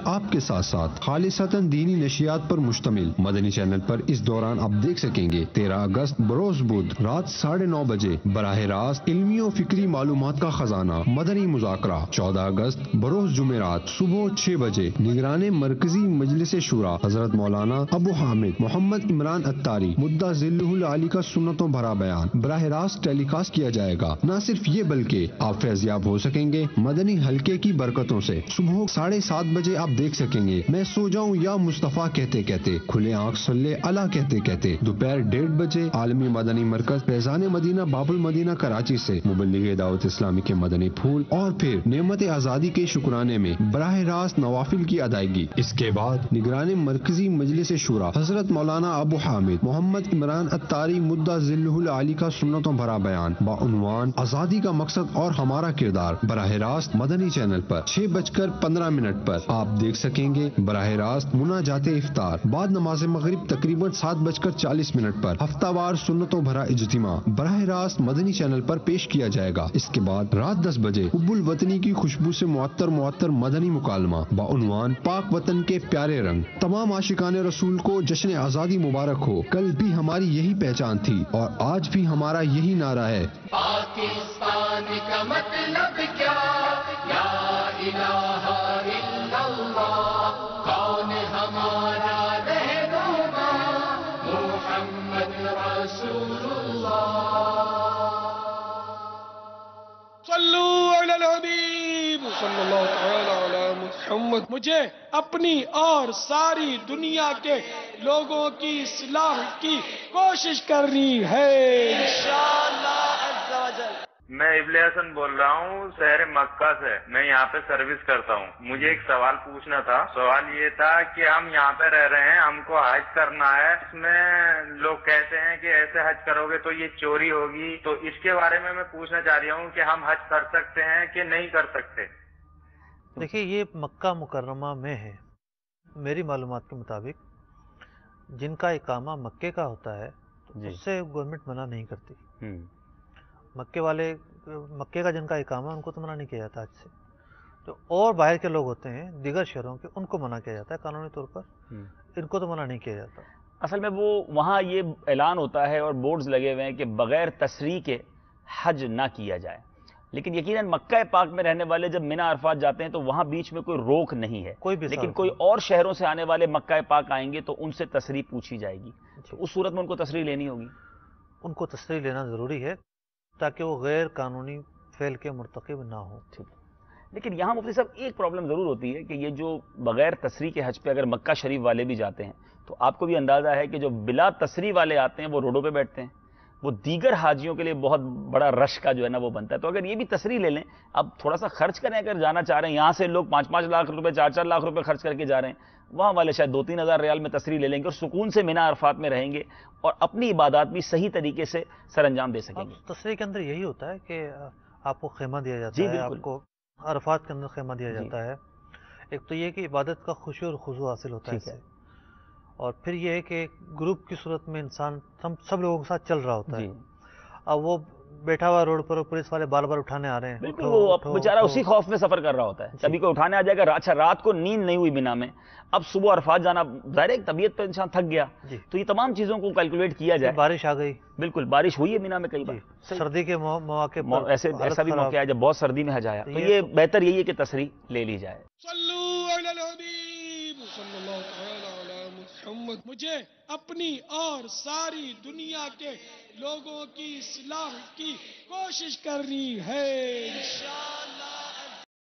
آپ کے ساتھ ساتھ خالصتاً دینی نشریات پر مشتمل مدنی چینل پر اس دوران آپ دیکھ سکیں گے 13 اگست بروز بدھ رات 9:30 بجے براہ راست علمی و فکری معلومات کا خزانہ مدنی مذاکرہ، 14 اگست بروز جمعرات صبح 6 بجے نگران مرکزی مجلس شورا حضرت مولانا ابو حامد محمد عمران اتاری مدہ ذلہ العالی کا سنتوں بھرا بیان براہ راست ٹیلی کاسٹ کیا جائے گا۔ نہ صرف یہ بلکہ آپ فیضیاب ہو سکیں گے مدنی حلقے کی برکتوں سے۔ صبح 7:30 بجے آپ دیکھ سکیں گے میں سو جاؤں یا مصطفیٰ کہتے کہتے، کھلے آنکھ صلی اللہ کہتے کہتے۔ دوپہر 1:30 بجے عالمی مدنی مرکز فیضان مدینہ باب المدینہ کراچی سے مبلغ دعوت اسلامی کے مدنی پھول، اور پھر نعمت آزادی کے شکرانے میں براہ راست نوافل کی ادائیگی۔ اس کے بعد نگران مرکزی مجلس شورا حضرت مولانا ابو حامد محمد عمران اتاری مدہ ذلہ العالی کا سنتوں بھرا بیان بعنوان آزادی کا مقصد اور ہمارا کردار براہ راست مدنی چینل پر 6:15 پر آپ دیکھ سکیں گے۔ براہ راست مناجات افطار بعد نماز مغرب تقریباً 7:40 پر ہفتہ وار سنتوں بھرا اجتماع براہ راست مدنی چینل پر پیش کیا جائے گا۔ اس کے بعد رات 10 بجے حب الوطنی کی خوشبو سے معطر مدنی مکالمہ بعنوان پاک وطن کے پیارے رنگ۔ تمام عاشقان رسول کو جشن آزادی مبارک ہو۔ کل بھی ہماری یہی پہچان تھی اور آج بھی ہمارا یہی نعرہ ہے، پاکستان کا مطلب کیا، لا الہ الا اللہ، کون ہمارا رہنما، محمد رسول اللہ۔ صلو علی الحبیب صلی اللہ تعالی علی محمد۔ مجھے اپنی اور ساری دنیا کے لوگوں کی اصلاح کی کوشش کرنی ہے انشاءاللہ عز و جل۔ میں ابلی حسن بول رہا ہوں شہر مکہ سے، میں یہاں پہ سروس کرتا ہوں۔ مجھے ایک سوال پوچھنا تھا۔ سوال یہ تھا کہ ہم یہاں پہ رہ رہے ہیں، ہم کو حج کرنا ہے، اس میں لوگ کہتے ہیں کہ ایسے حج کرو گے تو یہ چوری ہوگی، تو اس کے بارے میں پوچھنا چاہ رہی ہوں کہ ہم حج کر سکتے ہیں کہ نہیں کر سکتے؟ دیکھیے یہ مکہ مکرمہ میں ہے، میری معلومات کے مطابق جن کا اقامہ مکے کا ہوتا ہے اس سے گورنمنٹ منع نہیں کرتی۔ مکے کا جن کا اقامہ ان کو تو منع نہیں کیا جاتا حج سے، جو اور باہر کے لوگ ہوتے ہیں دیگر شہروں کے ان کو منع کیا جاتا ہے قانونی طور پر، ان کو تو منع نہیں کیا جاتا۔ اصل میں وہ وہاں یہ اعلان ہوتا ہے اور بورڈز لگے ہوئے ہیں کہ بغیر تصریح کے حج نہ کیا جائے، لیکن یقیناً مکہ پاک میں رہنے والے جب منی عرفات جاتے ہیں تو وہاں بیچ میں کوئی روک نہیں ہے، لیکن کوئی اور شہروں سے آنے والے مکہ پاک آئیں گے تو ان سے تصریح پوچھی جائے گی، تو اس صورت میں ان کو تصریح لینی ہوگی۔ ان کو تصریح لینا ضروری ہے تاکہ وہ غیر قانونی فعل کے مرتکب نہ ہوں۔ لیکن یہاں مفتی صاحب ایک پرابلم ضرور ہوتی ہے کہ یہ جو بغیر تصریح کے حج پہ اگر مکہ شریف والے بھی جاتے ہیں تو آپ کو بھی اندازہ ہے کہ جو بلا تصریح والے آتے ہیں وہ روڈوں پہ بیٹھتے ہیں، وہ دیگر حاجیوں کے لیے بہت بڑا رش کا جو ہے نا وہ بنتا ہے۔ تو اگر یہ بھی تصریح لے لیں، اب تھوڑا سا خرچ کریں، اگر جانا چاہ رہے ہیں یہاں سے لوگ 5-5 لاکھ روپے 4-4 لاکھ روپے خرچ کر کے جا رہے ہیں، وہاں والے شاید 2-3 ہزار ریال میں تصریح لے لیں گے اور سکون سے منی عرفات میں رہیں گے اور اپنی عبادات بھی صحیح طریقے سے سر انجام دے سکیں گے۔ تصریح کے اندر یہی ہوتا ہے کہ آپ کو خیمہ دیا جاتا ہے، آپ کو عرفات کے اندر خیمہ دیا جاتا ہے۔ ایک تو یہ کہ عبادت کا خشوع اور خضوع حاصل ہوتا ہے اس سے، اور پھر یہ ہے کہ گروپ کی صورت میں انسان سب لوگوں کے ساتھ چل رہا ہوتا ہے، اب وہ بیٹھا ہوا روڈ پر پولیس والے بار بار اٹھانے آ رہے ہیں، بالکل وہ بیچارہ اسی خوف میں سفر کر رہا ہوتا ہے، کبھی کوئی اٹھانے آ جائے گا، اچھا رات کو نیند نہیں ہوئی بنا میں، اب صبح عرفات جانا، ظاہر ہے طبیعت پہ انسان تھک گیا، تو یہ تمام چیزوں کو کیلکولیٹ کیا جائے۔ بارش آ گئی، بالکل بارش ہوئی ہے مینا میں کئی بار، سردی کے مواقع پر ایسا بھی موقع ہے جب بہت سردی میں حج آیا، تو یہ بہتر یہی ہے کہ تصریح لے لی جائے۔ صلو علی الحبیب صلی اللہ تعالی علی محمد۔ مجھے اپنی اور ساری دنیا کے لوگوں کی اصلاح کی کوشش کرنی ہے انشاءاللہ۔